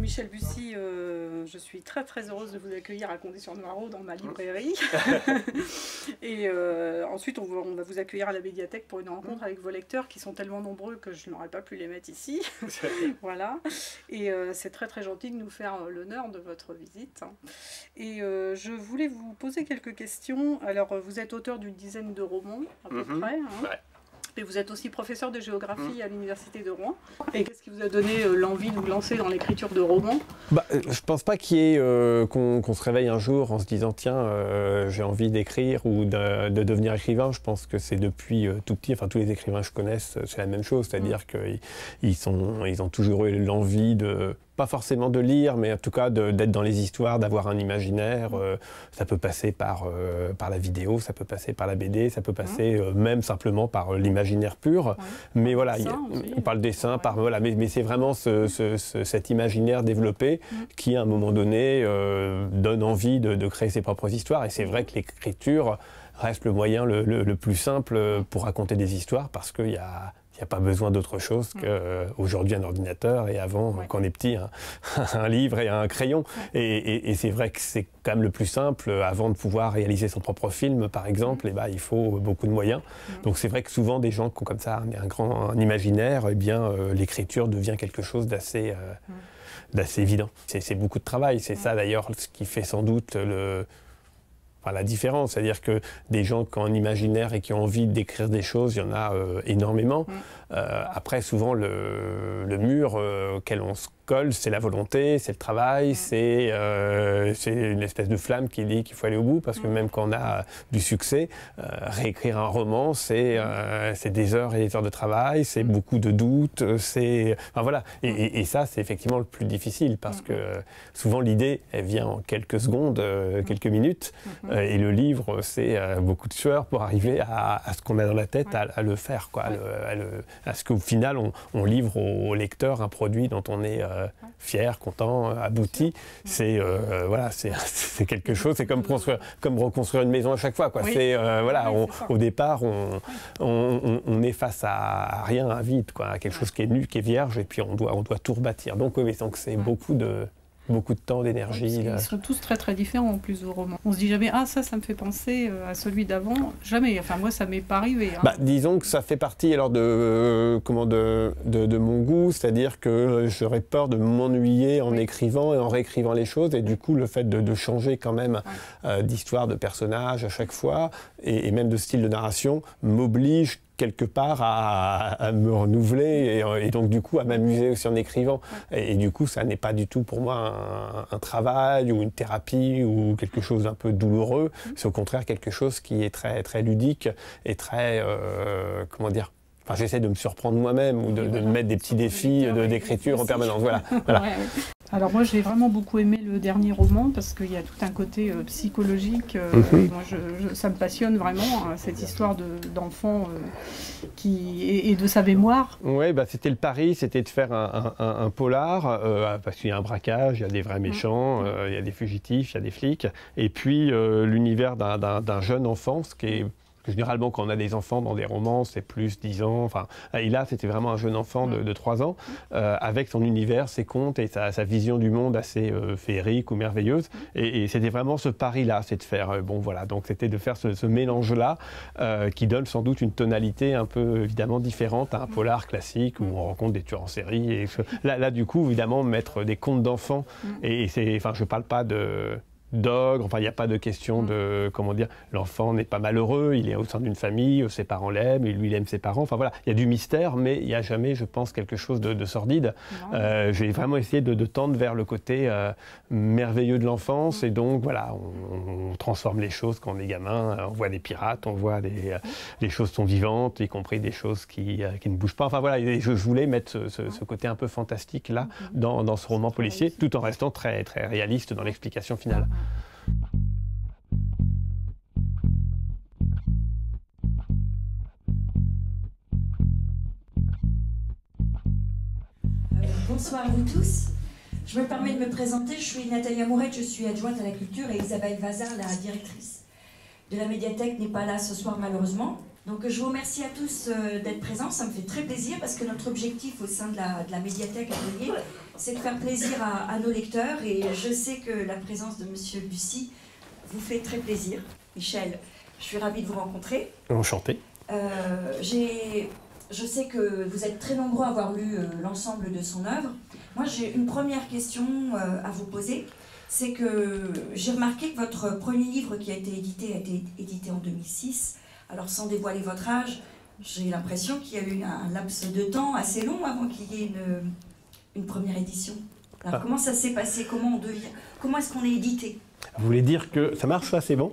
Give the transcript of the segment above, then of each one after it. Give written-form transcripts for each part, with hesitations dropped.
Michel Bussy, je suis très heureuse de vous accueillir à Condé-sur-Noireau dans ma librairie. Et ensuite, on va vous accueillir à la médiathèque pour une rencontre avec vos lecteurs qui sont tellement nombreux que je n'aurais pas pu les mettre ici. Voilà. Et c'est très gentil de nous faire l'honneur de votre visite. Et je voulais vous poser quelques questions. Alors, vous êtes auteur d'une dizaine de romans, à peu près. Hein. Ouais. Et vous êtes aussi professeur de géographie à l'université de Rouen. Et qu'est-ce qui vous a donné l'envie de vous lancer dans l'écriture de romans? Je pense pas qu'il y ait qu'on se réveille un jour en se disant tiens j'ai envie d'écrire ou de devenir écrivain. Je pense que c'est depuis tout petit, enfin tous les écrivains que je connaisse, c'est la même chose, c'est-à-dire qu'ils ont toujours eu l'envie de, pas forcément de lire, mais en tout cas d'être dans les histoires, d'avoir un imaginaire. Ça peut passer par la vidéo, ça peut passer par la BD, ça peut passer même simplement par l'imaginaire pur. Mais voilà, par le dessin, voilà, mais c'est vraiment cet imaginaire développé qui, à un moment donné, donne envie de créer ses propres histoires. Et c'est vrai que l'écriture reste le moyen le plus simple pour raconter des histoires, parce qu'il y a pas besoin d'autre chose qu'aujourd'hui un ordinateur et avant, quand on est petit, un livre et un crayon. Et c'est vrai que c'est quand même le plus simple. Avant de pouvoir réaliser son propre film, par exemple, il faut beaucoup de moyens. Donc c'est vrai que souvent des gens qui ont comme ça un imaginaire, eh bien l'écriture devient quelque chose d'assez évident. C'est beaucoup de travail. C'est ça d'ailleurs ce qui fait sans doute la différence, c'est-à-dire que des gens qui ont un imaginaire et qui ont envie d'écrire des choses, il y en a énormément. Après, souvent, le mur auquel on se colle, c'est la volonté, c'est le travail, c'est une espèce de flamme qui dit qu'il faut aller au bout, parce que même quand on a du succès, réécrire un roman, c'est des heures et des heures de travail, c'est beaucoup de doutes, voilà. Et ça, c'est effectivement le plus difficile, parce que souvent l'idée, elle vient en quelques secondes, quelques minutes, et le livre, c'est beaucoup de sueur pour arriver à ce qu'on a dans la tête, à le faire, quoi, à ce qu'au final, on livre au lecteur un produit dont on est fier, content, abouti. C'est voilà, c'est quelque chose, c'est comme reconstruire une maison à chaque fois, quoi. Voilà, au départ, on est face à rien, à vide, quoi, à quelque chose qui est nu, qui est vierge, et puis on doit tout rebâtir. Donc c'est beaucoup de temps, d'énergie. Ils sont tous très différents en plus, vos romans. On se dit jamais, ah ça me fait penser à celui d'avant. Jamais, enfin moi ça m'est pas arrivé. Disons que ça fait partie alors de mon goût, c'est-à-dire que j'aurais peur de m'ennuyer en écrivant et en réécrivant les choses, et du coup le fait de changer quand même d'histoire, de personnage à chaque fois, et même de style de narration, m'oblige quelque part à me renouveler et donc du coup à m'amuser aussi en écrivant. Et du coup ça n'est pas du tout pour moi un travail ou une thérapie ou quelque chose d'un peu douloureux. C'est au contraire quelque chose qui est très ludique et très comment dire. Enfin, j'essaie de me surprendre moi-même ou de me mettre des petits défis d'écriture en permanence. Voilà. Alors moi j'ai vraiment beaucoup aimé le dernier roman parce qu'il y a tout un côté psychologique. Et moi ça me passionne vraiment, cette histoire d'enfant et de sa mémoire. Oui, c'était le pari, c'était de faire un polar, parce qu'il y a un braquage, il y a des vrais méchants, il y a des fugitifs, il y a des flics, et puis l'univers d'un jeune enfant, ce qui est... Généralement, quand on a des enfants dans des romans, c'est plus 10 ans. Enfin, et là, c'était vraiment un jeune enfant de 3 ans, avec son univers, ses contes et sa vision du monde assez féerique ou merveilleuse. Et c'était vraiment ce pari-là, c'est de faire... donc c'était de faire ce mélange-là, qui donne sans doute une tonalité un peu, évidemment, différente à un polar classique où on rencontre des tueurs en série. Et là, du coup, évidemment, mettre des contes d'enfants, et je parle pas d'ogre, enfin il n'y a pas de question de, comment dire, l'enfant n'est pas malheureux, il est au sein d'une famille, ses parents l'aiment, et lui il aime ses parents, enfin voilà, il y a du mystère, mais il n'y a jamais, je pense, quelque chose de sordide. J'ai vraiment essayé de tendre vers le côté merveilleux de l'enfance, et donc voilà, on transforme les choses quand on est gamin, on voit des pirates, on voit les choses sont vivantes, y compris des choses qui ne bougent pas, enfin voilà, je voulais mettre ce côté un peu fantastique là, dans ce roman policier, tout en restant très réaliste dans l'explication finale. Bonsoir à vous tous. Je me permets de me présenter. Je suis Nathalie Amourette, je suis adjointe à la culture, et Isabelle Vazard, la directrice de la médiathèque, n'est pas là ce soir malheureusement. Donc je vous remercie à tous d'être présents, ça me fait très plaisir parce que notre objectif au sein de la médiathèque Atelier, c'est de faire plaisir à nos lecteurs et je sais que la présence de Monsieur Bussy vous fait très plaisir. Michel, je suis ravie de vous rencontrer. Enchanté. Je sais que vous êtes très nombreux à avoir lu l'ensemble de son œuvre. Moi j'ai une première question à vous poser. C'est que j'ai remarqué que votre premier livre qui a été édité en 2006. Alors sans dévoiler votre âge, j'ai l'impression qu'il y a eu un laps de temps assez long avant qu'il y ait une première édition. Alors comment ça s'est passé? Comment est-ce qu'on est édité? Vous voulez dire que... Ça marche ça, c'est bon?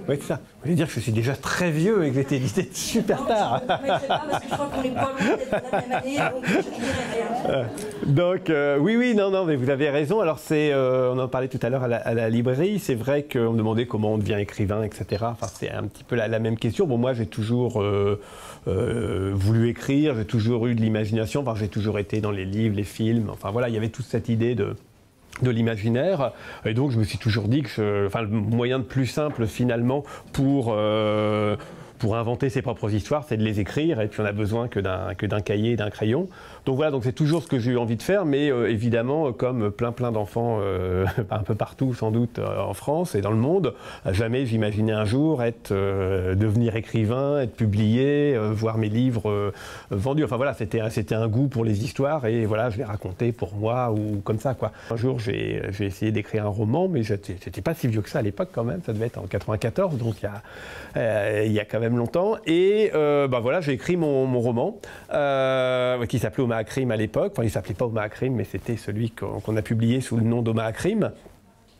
Oui, c'est ça. Vous voulez dire que je suis déjà très vieux et que j'ai été édité super tard. Je ne me mettrai pas parce que je crois qu'on est pas loin d'être de la même année, donc je ne dirai rien. Donc oui, non, mais vous avez raison. Alors on en parlait tout à l'heure à la librairie. C'est vrai qu'on me demandait comment on devient écrivain, etc. Enfin, c'est un petit peu la même question. Bon, moi, j'ai toujours voulu écrire. J'ai toujours eu de l'imagination. Enfin, j'ai toujours été dans les livres, les films. Enfin voilà, il y avait toute cette idée de l'imaginaire, et donc je me suis toujours dit que le moyen le plus simple finalement pour inventer ses propres histoires, c'est de les écrire, et puis on n'a besoin que d'un cahier et d'un crayon. Donc voilà, donc c'est toujours ce que j'ai eu envie de faire, mais évidemment, comme plein d'enfants un peu partout sans doute en France et dans le monde, jamais j'imaginais un jour devenir écrivain, être publié, voir mes livres vendus. Enfin voilà, c'était un goût pour les histoires, et voilà, je les racontais pour moi ou comme ça, quoi. Un jour, j'ai essayé d'écrire un roman, mais j'étais pas si vieux que ça à l'époque quand même, ça devait être en 94, donc il y a quand même longtemps, et voilà, j'ai écrit mon roman qui s'appelait Omaha Crime à l'époque. Enfin, il ne s'appelait pas Omaha Crime, mais c'était celui qu'on a publié sous le nom d'Omaha Crime.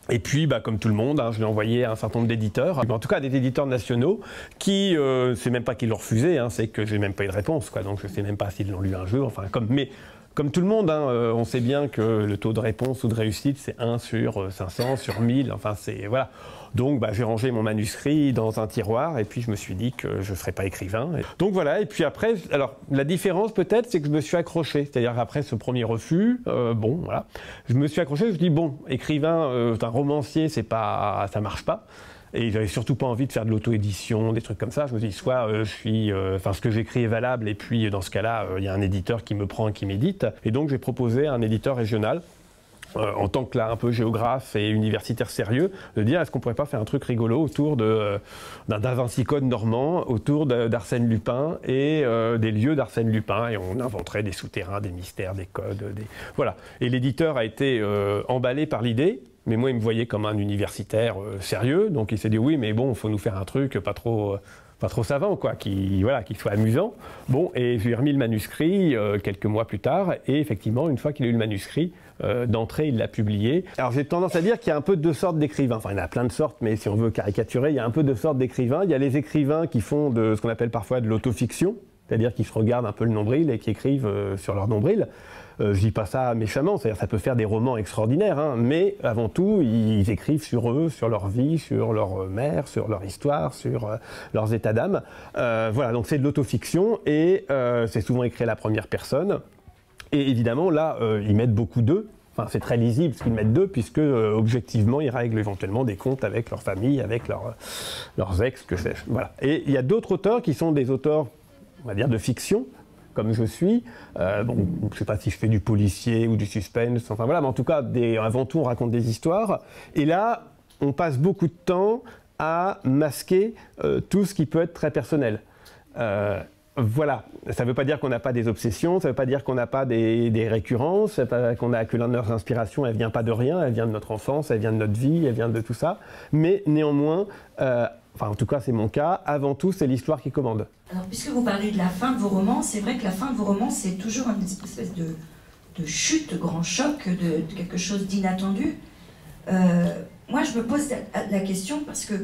Et puis, comme tout le monde, je l'ai envoyé à un certain nombre d'éditeurs, en tout cas à des éditeurs nationaux, qui, c'est même pas qu'ils l'ont refusé, c'est que j'ai même pas eu de réponse, quoi. Donc je sais même pas s'ils l'ont lu un jour, enfin, comme tout le monde, on sait bien que le taux de réponse ou de réussite, c'est 1 sur 500, sur 1000, enfin c'est... Voilà. Donc j'ai rangé mon manuscrit dans un tiroir, et puis je me suis dit que je ne serais pas écrivain. Donc voilà, et puis après, alors la différence peut-être, c'est que je me suis accroché. C'est-à-dire après ce premier refus, voilà, je me suis accroché, je me suis dit, bon, écrivain, un romancier, ça marche pas. Et j'avais surtout pas envie de faire de l'auto-édition, des trucs comme ça. Je me suis dit, soit ce que j'écris est valable, et puis dans ce cas-là, il y a un éditeur qui me prend et qui m'édite. Et donc j'ai proposé à un éditeur régional, en tant que là un peu géographe et universitaire sérieux, de dire est-ce qu'on pourrait pas faire un truc rigolo autour d'un Da Vinci Code normand, autour d'Arsène Lupin et des lieux d'Arsène Lupin, et on inventerait des souterrains, des mystères, des codes, voilà. Et l'éditeur a été emballé par l'idée. Mais moi, il me voyait comme un universitaire sérieux, donc il s'est dit oui, mais bon, il faut nous faire un truc pas trop savant, quoi, qui soit amusant. Bon, et je lui ai remis le manuscrit quelques mois plus tard, et effectivement, une fois qu'il a eu le manuscrit, d'entrée, il l'a publié. Alors j'ai tendance à dire qu'il y a un peu deux sortes d'écrivains. Enfin, il y en a plein de sortes, mais si on veut caricaturer, il y a un peu deux sortes d'écrivains. Il y a les écrivains qui font de ce qu'on appelle parfois de l'autofiction, c'est-à-dire qui se regardent un peu le nombril et qui écrivent sur leur nombril. Je dis pas ça méchamment, c'est-à-dire ça peut faire des romans extraordinaires, mais avant tout, ils écrivent sur eux, sur leur vie, sur leur mère, sur leur histoire, sur leurs états d'âme. Voilà, donc c'est de l'autofiction, et c'est souvent écrit à la première personne. Et évidemment, là, ils mettent beaucoup d'eux. Enfin, c'est très lisible ce qu'ils mettent d'eux, puisque objectivement, ils règlent éventuellement des comptes avec leur famille, avec leurs ex, que sais-je. Voilà. Et il y a d'autres auteurs qui sont des auteurs, on va dire, de fiction, comme je suis. Je ne sais pas si je fais du policier ou du suspense, enfin voilà, mais en tout cas, avant tout, on raconte des histoires. Et là, on passe beaucoup de temps à masquer tout ce qui peut être très personnel. Voilà, ça ne veut pas dire qu'on n'a pas des obsessions, ça ne veut pas dire qu'on n'a pas des récurrences, ça ne veut pas dire que l'un de nos inspirations, elle ne vient pas de rien, elle vient de notre enfance, elle vient de notre vie, elle vient de tout ça. Mais néanmoins, enfin en tout cas c'est mon cas, avant tout c'est l'histoire qui commande. Alors puisque vous parlez de la fin de vos romans, c'est vrai que la fin de vos romans c'est toujours une espèce de chute, de grand choc, de quelque chose d'inattendu. Moi je me pose la question parce que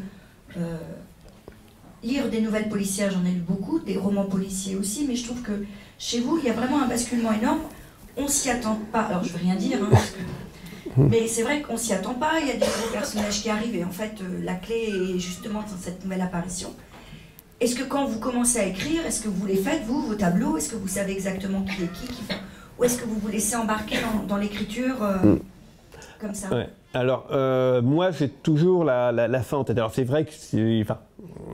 lire des nouvelles policières, j'en ai lu beaucoup, des romans policiers aussi, mais je trouve que chez vous, il y a vraiment un basculement énorme. On s'y attend pas, alors je veux rien dire, mais c'est vrai qu'on s'y attend pas, il y a des nouveaux personnages qui arrivent, et en fait, la clé est justement dans cette nouvelle apparition. Est-ce que quand vous commencez à écrire, est-ce que vous les faites, vous, vos tableaux, est-ce que vous savez exactement qui est qui fait, ou est-ce que vous vous laissez embarquer dans l'écriture comme ça? Ouais. Alors, moi, j'ai toujours la fin en tête. Alors, c'est vrai que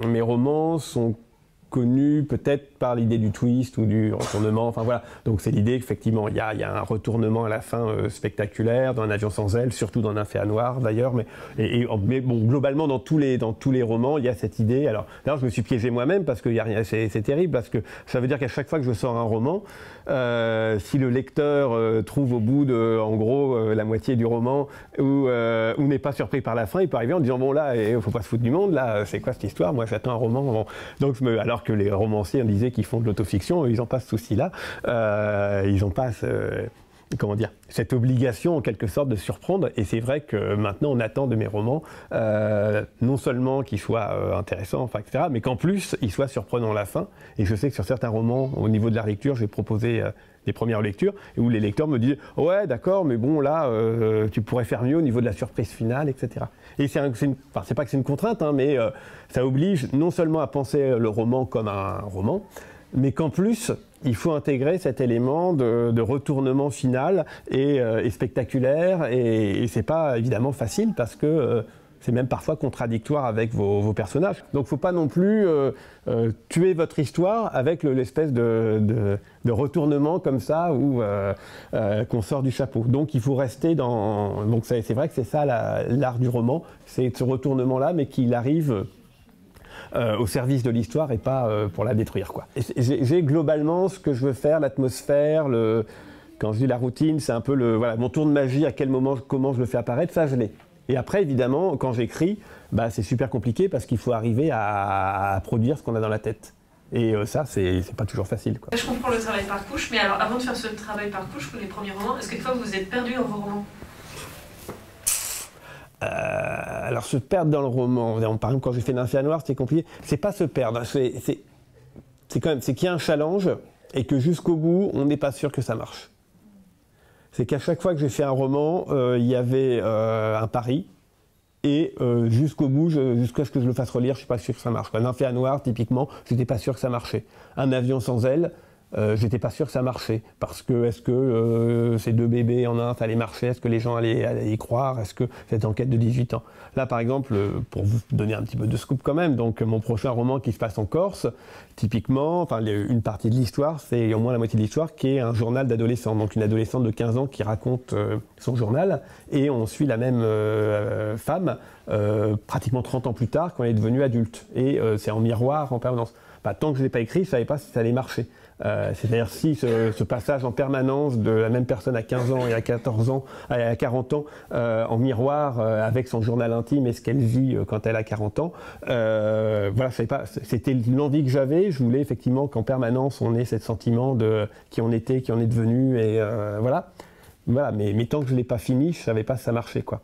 mes romans sont connu peut-être par l'idée du twist ou du retournement, enfin voilà. Donc c'est l'idée qu'effectivement il y a un retournement à la fin spectaculaire dans Un avion sans ailes, surtout dans Un fait à noir d'ailleurs, mais bon, globalement dans tous les romans il y a cette idée. Alors d'ailleurs je me suis piégé moi-même parce que c'est terrible, parce que ça veut dire qu'à chaque fois que je sors un roman, si le lecteur trouve au bout de en gros la moitié du roman ou n'est pas surpris par la fin, il peut arriver en disant bon là il faut pas se foutre du monde, là c'est quoi cette histoire, moi j'attends un roman. Bon. Donc alors que les romanciers disaient qu'ils font de l'autofiction, ils n'ont pas ce souci-là, ils n'ont pas comment dire, cette obligation en quelque sorte de surprendre, et c'est vrai que maintenant on attend de mes romans non seulement qu'ils soient intéressants, enfin, etc., mais qu'en plus ils soient surprenants à la fin. Et je sais que sur certains romans, au niveau de la lecture, j'ai proposé des premières lectures où les lecteurs me disent « Ouais, d'accord, mais bon, là, tu pourrais faire mieux au niveau de la surprise finale, etc. » Et c'est pas que c'est une contrainte, hein, mais ça oblige non seulement à penser le roman comme un roman, mais qu'en plus, il faut intégrer cet élément de retournement final et spectaculaire, et c'est pas évidemment facile parce que c'est même parfois contradictoire avec vos personnages. Donc il ne faut pas non plus tuer votre histoire avec l'espèce de retournement comme ça qu'on sort du chapeau. Donc il faut rester dans... Donc c'est vrai que c'est ça l'art du roman, c'est ce retournement-là, mais qu'il arrive au service de l'histoire et pas pour la détruire, quoi. J'ai globalement ce que je veux faire, l'atmosphère, quand je dis la routine, c'est un peu voilà, mon tour de magie, à quel moment, comment je le fais apparaître, ça je l'ai. Et après, évidemment, quand j'écris, bah, c'est super compliqué parce qu'il faut arriver à produire ce qu'on a dans la tête. Et ça, c'est pas toujours facile, quoi. Je comprends le travail par couche, mais alors avant de faire ce travail par couche pour les premiers romans, est-ce que des fois vous vous êtes perdu dans vos romans? Alors se perdre dans le roman, par exemple quand j'ai fait Un fait à noir, c'était compliqué. C'est pas se perdre, c'est qu'il y a un challenge et que jusqu'au bout, on n'est pas sûr que ça marche. C'est qu'à chaque fois que j'ai fait un roman, il y avait un pari, et jusqu'au bout, jusqu'à ce que je le fasse relire, je suis pas sûr que ça marche. Un fait à noir, typiquement, j'étais pas sûr que ça marchait. Un avion sans ailes, j'étais pas sûr que ça marchait, parce que est-ce que ces deux bébés en un, ça allait marcher, est-ce que les gens allaient y croire, est-ce que cette enquête de 18 ans. Là par exemple, pour vous donner un petit peu de scoop quand même, donc mon prochain roman qui se passe en Corse, typiquement, enfin une partie de l'histoire, c'est au moins la moitié de l'histoire, qui est un journal d'adolescent, donc une adolescente de 15 ans qui raconte son journal, et on suit la même femme pratiquement 30 ans plus tard quand elle est devenue adulte, et c'est en miroir en permanence. Bah, tant que je ne l'ai pas écrit, je ne savais pas si ça allait marcher. C'est-à-dire si ce passage en permanence de la même personne à 15 ans et à 14 ans, à 40 ans, en miroir avec son journal intime et ce qu'elle vit quand elle a 40 ans, voilà, je savais pas, c'était l'envie que j'avais. Je voulais effectivement qu'en permanence on ait ce sentiment de qui on était, qui on est devenu, et voilà. Mais tant que je ne l'ai pas fini, je ne savais pas si ça marchait, quoi.